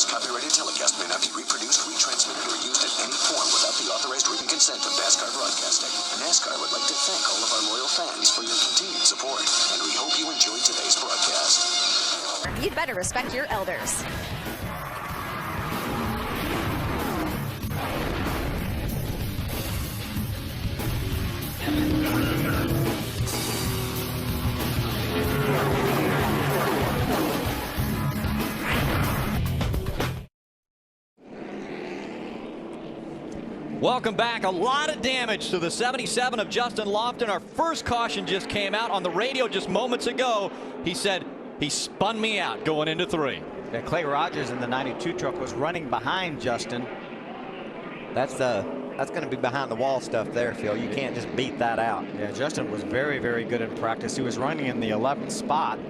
This copyrighted telecast may not be reproduced, retransmitted, or used in any form without the authorized written consent of NASCAR Broadcasting. NASCAR would like to thank all of our loyal fans for your continued support, and we hope you enjoyed today's broadcast. You'd better respect your elders. Welcome back. A lot of damage to the 77 of Justin Lofton. Our first caution just came out on the radio just moments ago. He said he spun me out going into 3. Yeah, Clay Rogers in the 92 truck was running behind Justin. That's going to be behind the wall stuff there, Phil. You can't just beat that out. Yeah, Justin was very, very good in practice. He was running in the 11th spot.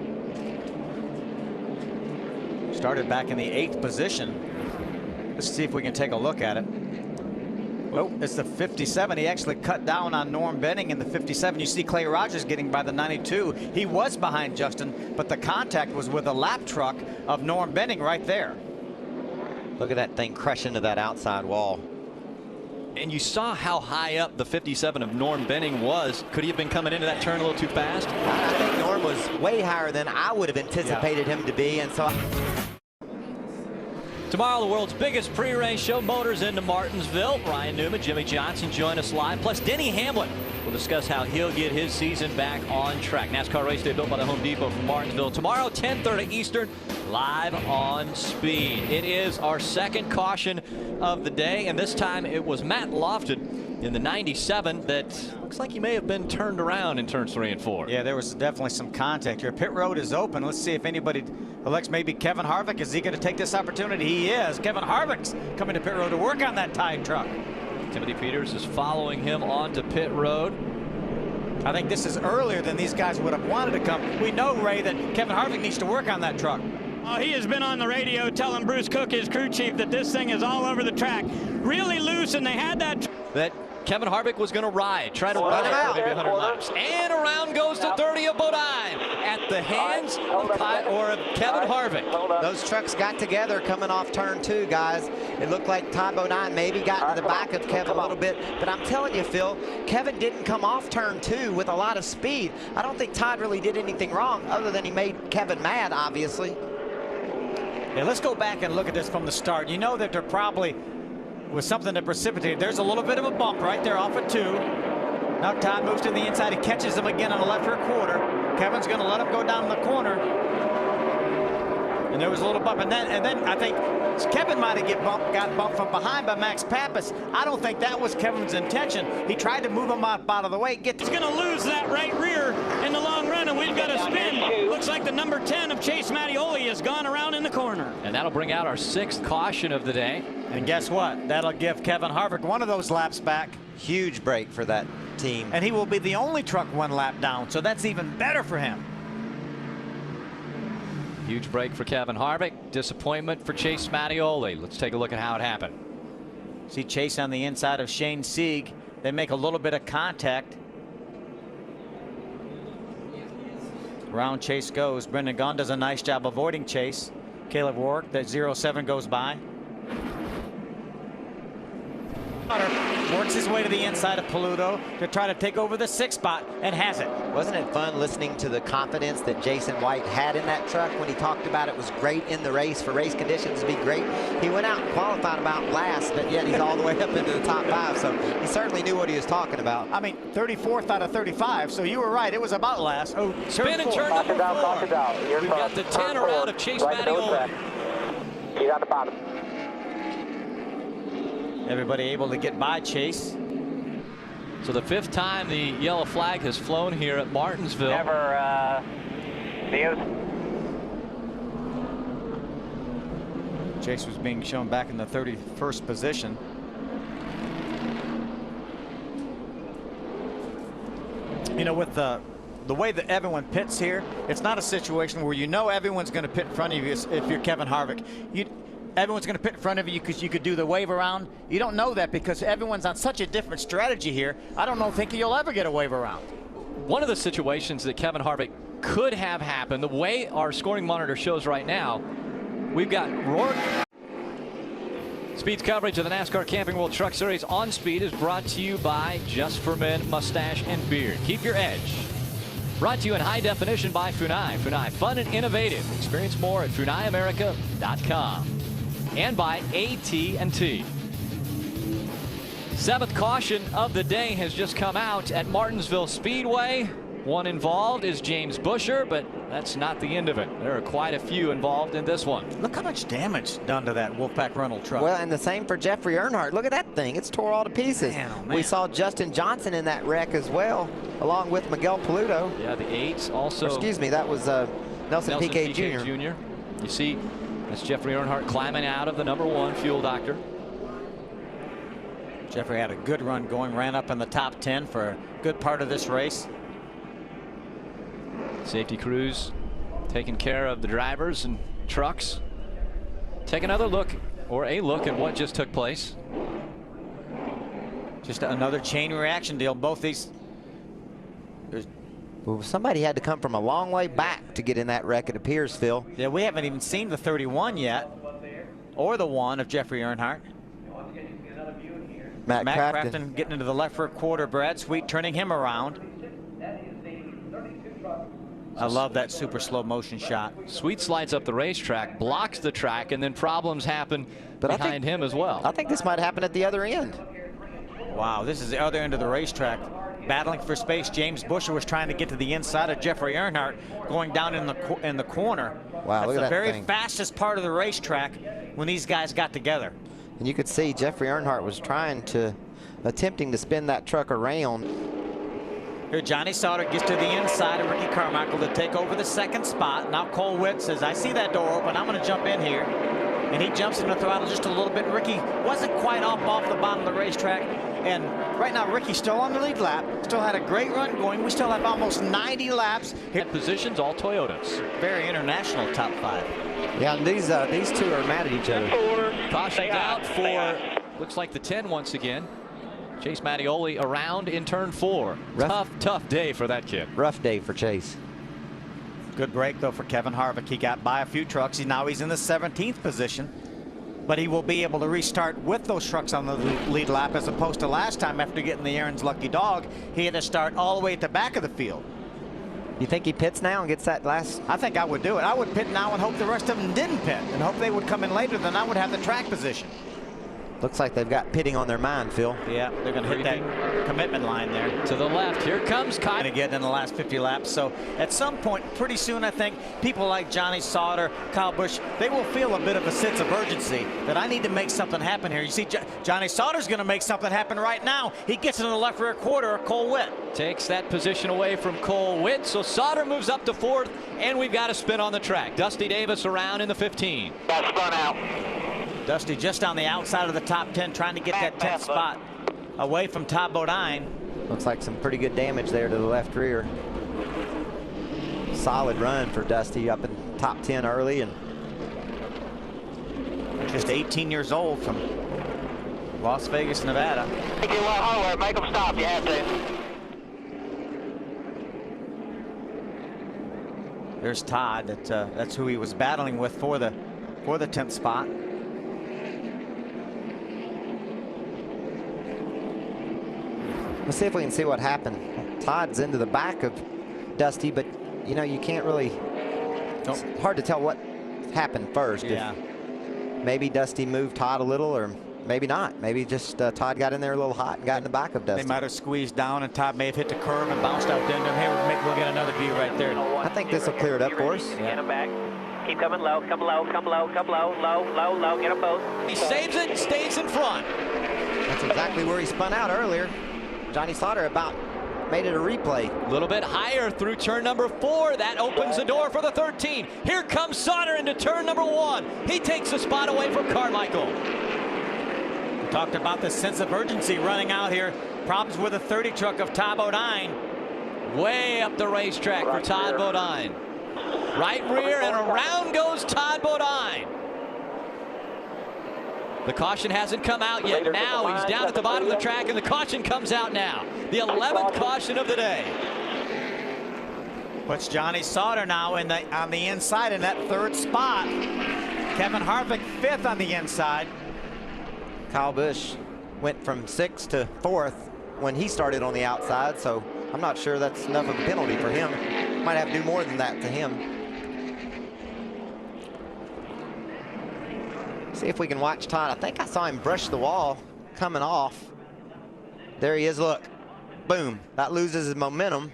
Started back in the 8th position. Let's see if we can take a look at it. Oh, it's the 57. He actually cut down on Norm Benning in the 57. You see Clay Rogers getting by the 92. He was behind Justin, but the contact was with a lap truck of Norm Benning right there. Look at that thing crush into that outside wall. And you saw how high up the 57 of Norm Benning was. Could he have been coming into that turn a little too fast? I think Norm was way higher than I would have anticipated him to be, and so tomorrow, the world's biggest pre-race show, Motors into Martinsville. Ryan Newman, Jimmy Johnson join us live. Plus, Denny Hamlin will discuss how he'll get his season back on track. NASCAR race day built by the Home Depot from Martinsville. Tomorrow, 10:30 Eastern, live on Speed. It is our second caution of the day, and this time it was Matt Lofton in the 97 that looks like he may have been turned around in turns 3 and 4. Yeah, there was definitely some contact here. Pit road is open. Let's see if anybody elects. Maybe Kevin Harvick. Is he going to take this opportunity? He is. Kevin Harvick's coming to pit road to work on that tied truck. Timothy Peters is following him onto pit road. I think this is earlier than these guys would have wanted to come. We know, Ray, that Kevin Harvick needs to work on that truck. He has been on the radio telling Bruce Cook, his crew chief, that this thing is all over the track. Really loose, and they had that. That Kevin Harvick was going to ride, try to run it out, maybe 100 laps. And around goes to 30 of Bodine at the hands of Kevin Harvick. those trucks got together coming off turn 2, guys. It looked like Ty Bodine maybe got to the back of Kevin a little bit. But I'm telling you, Phil, Kevin didn't come off turn 2 with a lot of speed. I don't think Todd really did anything wrong other than he made Kevin mad, obviously. Yeah, let's go back and look at this from the start. You know that there probably was something that precipitated. There's a little bit of a bump right there off of 2. Now Todd moves to the inside. He catches him again on the left rear quarter. Kevin's going to let him go down the corner. And there was a little bump. And then I think Kevin might have got bumped from behind by Max Pappas. I don't think that was Kevin's intention. He tried to move him out of the way. He's going to lose that right rear in the long run, and we've got a spin. Looks like the number 10 of Chase Mattioli has gone around in the corner. And that'll bring out our 6th caution of the day. And guess what? That'll give Kevin Harvick one of those laps back. Huge break for that team. And he will be the only truck 1 lap down, so that's even better for him. Huge break for Kevin Harvick. Disappointment for Chase Mattioli. Let's take a look at how it happened. See Chase on the inside of Shane Sieg. They make a little bit of contact. Around Chase goes. Brendan Gaughan does a nice job avoiding Chase. Caleb Rourke, that 07 goes by. Works his way to the inside of Paludo to try to take over the 6th spot, and has it. Wasn't it fun listening to the confidence that Jason White had in that truck when he talked about it was great in the race, for race conditions to be great? He went out and qualified about last, but yet he's all the way up into the top 5, so he certainly knew what he was talking about. I mean, 34th out of 35, so you were right. It was about last. Oh, spin and turn number 4. We've got the 10 around of Chase Mattioli. He's on the bottom. Everybody able to get by Chase. So the 5th time the yellow flag has flown here at Martinsville. Chase was being shown back in the 31st position. You know, with the way that everyone pits here, it's not a situation where you know everyone's going to pit in front of you if you're Kevin Harvick. Everyone's going to pit in front of you because you could do the wave around. You don't know that because everyone's on such a different strategy here. I don't think you'll ever get a wave around. One of the situations that Kevin Harvick could have happened, the way our scoring monitor shows right now, we've got Rourke. Speed's coverage of the NASCAR Camping World Truck Series on Speed is brought to you by Just for Men Mustache and Beard. Keep your edge. Brought to you in high definition by Funai. Funai, fun and innovative. Experience more at FunaiAmerica.com. And by AT&T. Seventh caution of the day has just come out at Martinsville Speedway. One involved is James Busher, but that's not the end of it. There are quite a few involved in this one. Look how much damage done to that Wolfpack rental truck. Well, and the same for Jeffrey Earnhardt. Look at that thing. It's tore all to pieces. Man, oh, man. We saw Justin Johnson in that wreck as well, along with Miguel Paludo. Yeah, the 8s also. Or excuse me, that was Nelson Piquet Jr. You see, that's Jeffrey Earnhardt climbing out of the #1 fuel doctor. Jeffrey had a good run going, ran up in the top 10 for a good part of this race. Safety crews taking care of the drivers and trucks. Take another look, or a look, at what just took place. Just another chain reaction deal. Both these. Well, somebody had to come from a long way back to get in that wreck, it appears, Phil. Yeah, we haven't even seen the 31 yet, or the 1 of Jeffrey Earnhardt. Matt Crafton getting into the left rear quarter. Brad Sweet turning him around. I love that super slow motion shot. Sweet slides up the racetrack, blocks the track, and then problems happen behind him as well. I think this might happen at the other end. Wow, this is the other end of the racetrack. Battling for space, James Busher was trying to get to the inside of Jeffrey Earnhardt, going down in the corner. Wow, look at that That's the very thing. fastest part of the racetrack when these guys got together. And you could see Jeffrey Earnhardt was attempting to spin that truck around. Here Johnny Sauter gets to the inside of Ricky Carmichael to take over the second spot. Now Cole Witt says, I see that door open, I'm going to jump in here. And he jumps in the throttle just a little bit. Ricky wasn't quite off the bottom of the racetrack. And right now Ricky's still on the lead lap. Still had a great run going. We still have almost 90 laps. Hit positions, all Toyotas. Very international top 5. Yeah, and these two are mad at each other. Cautioned out for, looks like the 10 once again. Chase Mattioli around in turn 4. Tough day for that kid. Rough day for Chase. Good break though for Kevin Harvick. He got by a few trucks. Now he's in the 17th position. But he will be able to restart with those trucks on the lead lap, as opposed to last time after getting the Aaron's lucky dog. He had to start all the way at the back of the field. You think he pits now and gets that last? I think I would do it. I would pit now and hope the rest of them didn't pit, and hope they would come in later. Then I would have the track position. Looks like they've got pitting on their mind, Phil. Yeah, they're going to hit that commitment line there. To the left, here comes Kyle. Going to get in the last 50 laps. So at some point, pretty soon, I think people like Johnny Sauter, Kyle Busch, they will feel a bit of a sense of urgency that I need to make something happen here. You see, Johnny Sauter's going to make something happen right now. He gets in the left rear quarter of Cole Witt. Takes that position away from Cole Witt. So Sauter moves up to 4th, and we've got a spin on the track. Dusty Davis around in the 15. Got spun out. Dusty just on the outside of the top 10, trying to get that 10th spot away from Todd Bodine. Looks like some pretty good damage there to the left rear. Solid run for Dusty, up in top 10 early, and just 18 years old from Las Vegas, Nevada. Make it a little harder. Make them stop. You have to. There's Todd. That's who he was battling with for the 10th spot. Let's see if we can see what happened. Todd's into the back of Dusty, but you know, you can't really, it's hard to tell what happened first. Yeah. If maybe Dusty moved Todd a little, or maybe not. Maybe just Todd got in there a little hot and got in the back of Dusty. They might have squeezed down, and Todd may have hit the curve and bounced out into him. Here, we'll get another view right there. I think this will clear it up for us. Get them back. Keep coming low, come low, come low, come low, low, get them both. He saves it and stays in front. That's exactly where he spun out earlier. Johnny Sauter about made it a replay. A little bit higher through turn number 4. That opens the door for the 13. Here comes Sauter into turn number 1. He takes the spot away from Carmichael. We talked about the sense of urgency running out here. Problems with the 30 truck of Todd Bodine. Way up the racetrack for Todd Bodine. Right rear, and around goes Todd Bodine. The caution hasn't come out yet. Now he's down at the bottom of the track, and the caution comes out now. The 11th caution of the day. Puts Johnny Sauter now on the inside in that 3rd spot. Kevin Harvick 5th on the inside. Kyle Busch went from 6th to 4th when he started on the outside, so I'm not sure that's enough of a penalty for him. Might have to do more than that to him. See if we can watch Todd. I think I saw him brush the wall coming off. There he is, look. Boom. That loses his momentum.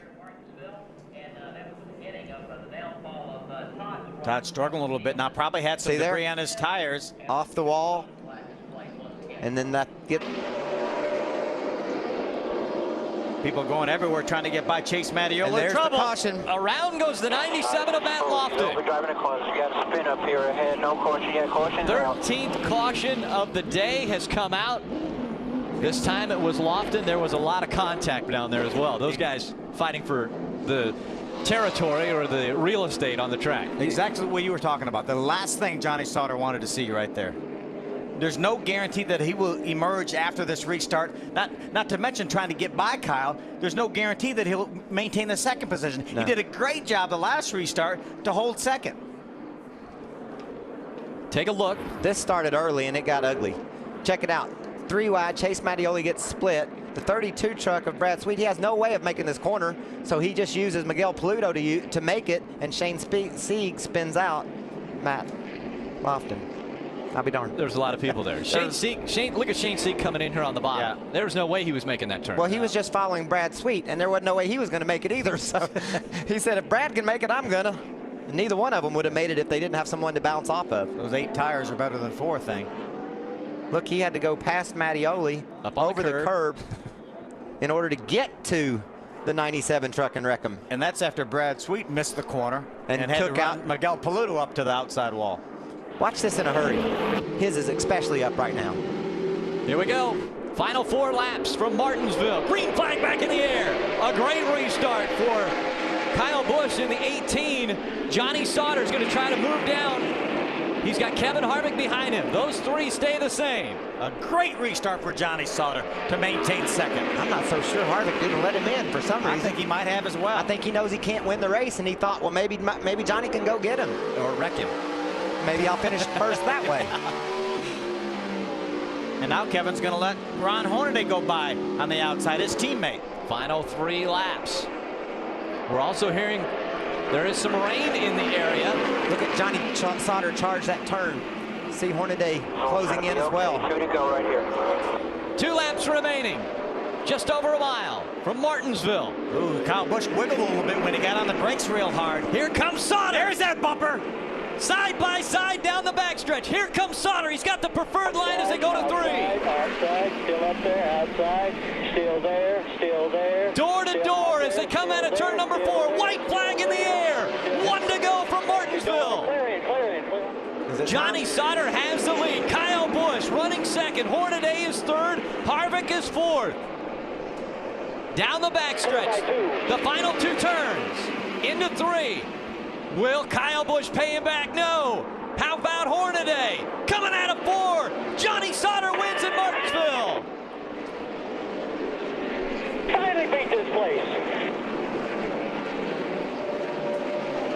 Todd struggling a little bit now. Probably had some debris on his tires. Off the wall. And then that get... People going everywhere trying to get by Chase Mattioli. And there's trouble. the caution. Around goes the 97 of Matt Lofton. We're driving a caution. You got a spin up here ahead. No caution yet. Caution. 13th caution of the day has come out. This time it was Lofton. There was a lot of contact down there as well. Those guys fighting for the territory or the real estate on the track. Exactly what you were talking about. The last thing Johnny Sauter wanted to see right there. There's no guarantee that he will emerge after this restart. Not to mention trying to get by Kyle. There's no guarantee that he'll maintain the second position. No. He did a great job the last restart to hold second. Take a look. This started early and it got ugly. Check it out. 3 wide, Chase Mattioli gets split. The 32 truck of Brad Sweet, he has no way of making this corner, so he just uses Miguel Paludo to make it, and Shane Sieg spins out Matt Lofton. I'll be darned. There's a lot of people there. Look at Shane Sieg coming in here on the bottom. Yeah. There was no way he was making that turn. Well, he was just following Brad Sweet, and there wasn't no way he was going to make it either. So he said, if Brad can make it, I'm going to. And neither one of them would have made it if they didn't have someone to bounce off of. Those 8 tires are better than 4 thing. Look, he had to go past Mattioli over the curb in order to get to the 97 truck and wreck him. And that's after Brad Sweet missed the corner and had took to out run Miguel Paludo up to the outside wall. Watch this in a hurry. His is especially up right now. Here we go. Final 4 laps from Martinsville. Green flag back in the air. A great restart for Kyle Busch in the 18. Johnny Sauter is going to try to move down. He's got Kevin Harvick behind him. Those 3 stay the same. A great restart for Johnny Sauter to maintain second. I'm not so sure Harvick didn't let him in for some reason. I think he might have as well. I think he knows he can't win the race, and he thought, well, maybe Johnny can go get him. Or wreck him. Maybe I'll finish first that way. And now Kevin's going to let Ron Hornaday go by on the outside, his teammate. Final 3 laps. We're also hearing there is some rain in the area. Look at Johnny Sauter charge that turn. See Hornaday closing in as well. Two to go right here. 2 laps remaining. Just over a mile from Martinsville. Ooh, Kyle Busch wiggled a little bit when he got on the brakes real hard. Here comes Sauter. There's that bumper. Side by side down the backstretch. Here comes Sauter. He's got the preferred line as they go to 3. Outside, still up there, outside, still there, still there. Door to door as they come out of turn number 4. White flag in the air. 1 to go from Martinsville. Johnny Sauter has the lead. Kyle Busch running second. Hornaday is third. Harvick is fourth. Down the backstretch. The final 2 turns. Into 3. Will Kyle Busch pay him back? No. How about Hornaday? Coming out of 4. Johnny Sauter wins in Martinsville. Finally beat this place.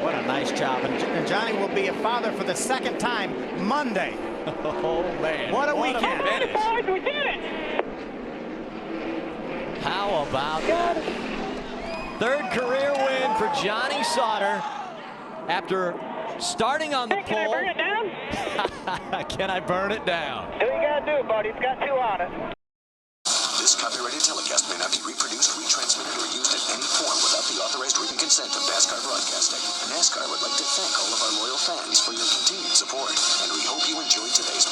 What a nice job. And Johnny will be a father for the 2nd time Monday. Oh, man. What a weekend. Finish. Boys, we did it. How about that? 3rd career win for Johnny Sauter after starting on the pole. Can I burn it down? Can I burn it down? Do what you gotta do, buddy. It's got 2 on it. This copyrighted telecast may not be reproduced, retransmitted, or used in any form without the authorized written consent of NASCAR Broadcasting. NASCAR would like to thank all of our loyal fans for your continued support, and we hope you enjoyed today's